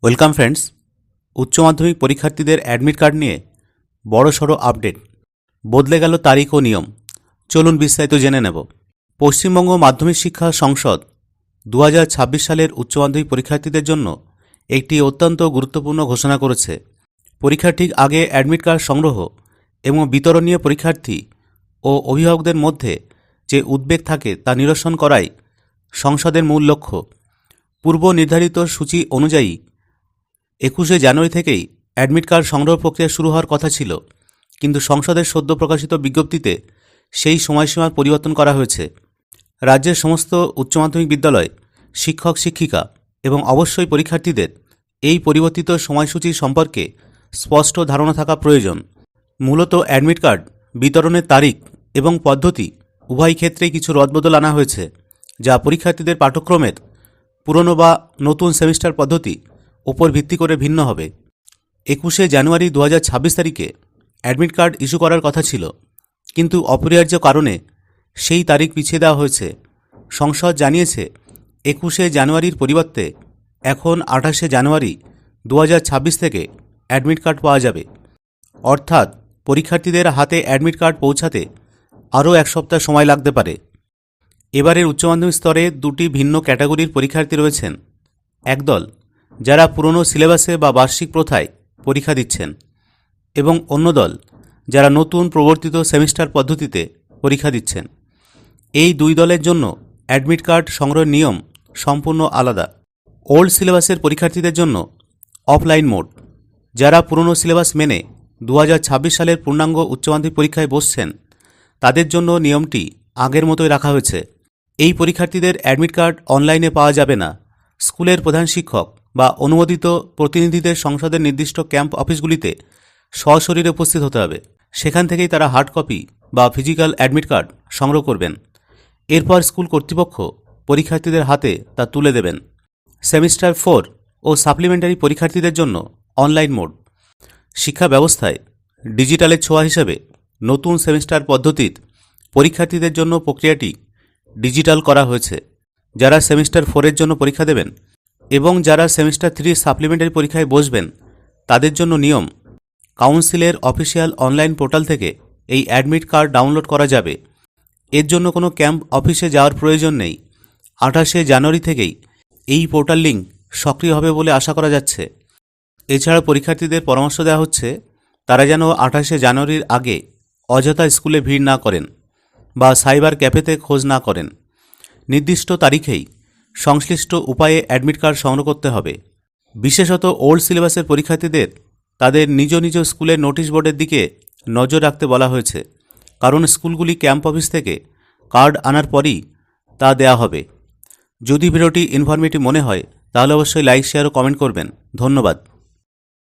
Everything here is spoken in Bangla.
Welcome friends. উচ্চ মাধ্যমিক পরীক্ষার্থীদের অ্যাডমিট কার্ড নিয়ে বড়সড় আপডেট। বদলে গেল তারিখ ও নিয়ম। চলুন বিস্তারিত জেনে নেব। পশ্চিমবঙ্গ মাধ্যমিক শিক্ষা সংসদ 2026 সালের উচ্চ মাধ্যমিক পরীক্ষার্থীদের জন্য একটি অত্যন্ত গুরুত্বপূর্ণ ঘোষণা করেছে। পরীক্ষার ঠিক আগে অ্যাডমিট কার্ড সংগ্রহ এবং বিতরণ নিয়ে পরীক্ষার্থী ও অভিভাবকদের মধ্যে যে উদ্বেগ থাকে তা নিরসন করাই সংসদের মূল লক্ষ্য। পূর্ব নির্ধারিত সূচি অনুযায়ী 21শে জানুয়ারি থেকেই অ্যাডমিট কার্ড সংগ্রহ প্রক্রিয়া শুরু হওয়ার কথা ছিল, কিন্তু সংসদের সদ্য প্রকাশিত বিজ্ঞপ্তিতে সেই সময়সীমার পরিবর্তন করা হয়েছে। রাজ্যের সমস্ত উচ্চ মাধ্যমিক বিদ্যালয়, শিক্ষক শিক্ষিকা এবং অবশ্যই পরীক্ষার্থীদের এই পরিবর্তিত সময়সূচি সম্পর্কে স্পষ্ট ধারণা থাকা প্রয়োজন। মূলত অ্যাডমিট কার্ড বিতরণের তারিখ এবং পদ্ধতি উভয় ক্ষেত্রেই কিছু রদবদল আনা হয়েছে, যা পরীক্ষার্থীদের পাঠ্যক্রমের পুরনো বা নতুন সেমিস্টার পদ্ধতি ওপর ভিত্তি করে ভিন্ন হবে। 21শে জানুয়ারি 2026 তারিখে অ্যাডমিট কার্ড ইস্যু করার কথা ছিল, কিন্তু অপরিহার্য কারণে সেই তারিখ পিছিয়ে দেওয়া হয়েছে। সংসদ জানিয়েছে 21শে জানুয়ারির পরিবর্তে এখন 28শে জানুয়ারি 2026 থেকে অ্যাডমিট কার্ড পাওয়া যাবে। অর্থাৎ পরীক্ষার্থীদের হাতে অ্যাডমিট কার্ড পৌঁছাতে আরও এক সপ্তাহ সময় লাগতে পারে। এবারের উচ্চ মাধ্যমিক স্তরে দুটি ভিন্ন ক্যাটাগরির পরীক্ষার্থী রয়েছেন। একদল যারা পুরনো সিলেবাসে বা বার্ষিক প্রথায় পরীক্ষা দিচ্ছেন, এবং অন্য দল যারা নতুন প্রবর্তিত সেমিস্টার পদ্ধতিতে পরীক্ষা দিচ্ছেন। এই দুই দলের জন্য অ্যাডমিট কার্ড সংগ্রহের নিয়ম সম্পূর্ণ আলাদা। ওল্ড সিলেবাসের পরীক্ষার্থীদের জন্য অফলাইন মোড। যারা পুরনো সিলেবাস মেনে 2026 সালের পূর্ণাঙ্গ উচ্চ মাধ্যমিক পরীক্ষায় বসছেন, তাদের জন্য নিয়মটি আগের মতোই রাখা হয়েছে। এই পরীক্ষার্থীদের অ্যাডমিট কার্ড অনলাইনে পাওয়া যাবে না। স্কুলের প্রধান শিক্ষক বা অনুমোদিত প্রতিনিধিদের সংসদের নির্দিষ্ট ক্যাম্প অফিসগুলিতে সশরীরে উপস্থিত হতে হবে। সেখান থেকেই তারা হার্ড কপি বা ফিজিক্যাল অ্যাডমিট কার্ড সংগ্রহ করবেন। এরপর স্কুল কর্তৃপক্ষ পরীক্ষার্থীদের হাতে তা তুলে দেবেন। সেমিস্টার 4 ও সাপ্লিমেন্টারি পরীক্ষার্থীদের জন্য অনলাইন মোড। শিক্ষা ব্যবস্থায় ডিজিটালের ছোঁয়া হিসেবে নতুন সেমিস্টার পদ্ধতির পরীক্ষার্থীদের জন্য প্রক্রিয়াটি ডিজিটাল করা হয়েছে। যারা সেমিস্টার 4-এর জন্য পরীক্ষা দেবেন এবং যারা সেমিস্টার 3 সাপ্লিমেন্টারি পরীক্ষায় বসবেন, তাদের জন্য নিয়ম। কাউন্সিলের অফিসিয়াল অনলাইন পোর্টাল থেকে এই অ্যাডমিট কার্ড ডাউনলোড করা যাবে। এর জন্য কোনো ক্যাম্প অফিসে যাওয়ার প্রয়োজন নেই। 28শে জানুয়ারি থেকেই এই পোর্টাল লিঙ্ক সক্রিয় হবে বলে আশা করা যাচ্ছে। এছাড়া পরীক্ষার্থীদের পরামর্শ দেওয়া হচ্ছে তারা যেন 28শে জানুয়ারির আগে অযথা স্কুলে ভিড় না করেন বা সাইবার ক্যাফেতে খোঁজ না করেন। নির্দিষ্ট তারিখেই সংশ্লিষ্ট উপায়ে অ্যাডমিট কার্ড সংগ্রহ করতে হবে। বিশেষত ওল্ড সিলেবাসের পরীক্ষার্থীদের তাদের নিজ নিজ স্কুলের নোটিশ বোর্ডের দিকে নজর রাখতে বলা হয়েছে, কারণ স্কুলগুলি ক্যাম্প অফিস থেকে কার্ড আনার পরই তা দেয়া হবে। যদি ভিডিওটি ইনফরমেটিভ মনে হয় তাহলে অবশ্যই লাইক, শেয়ার ও কমেন্ট করবেন। ধন্যবাদ।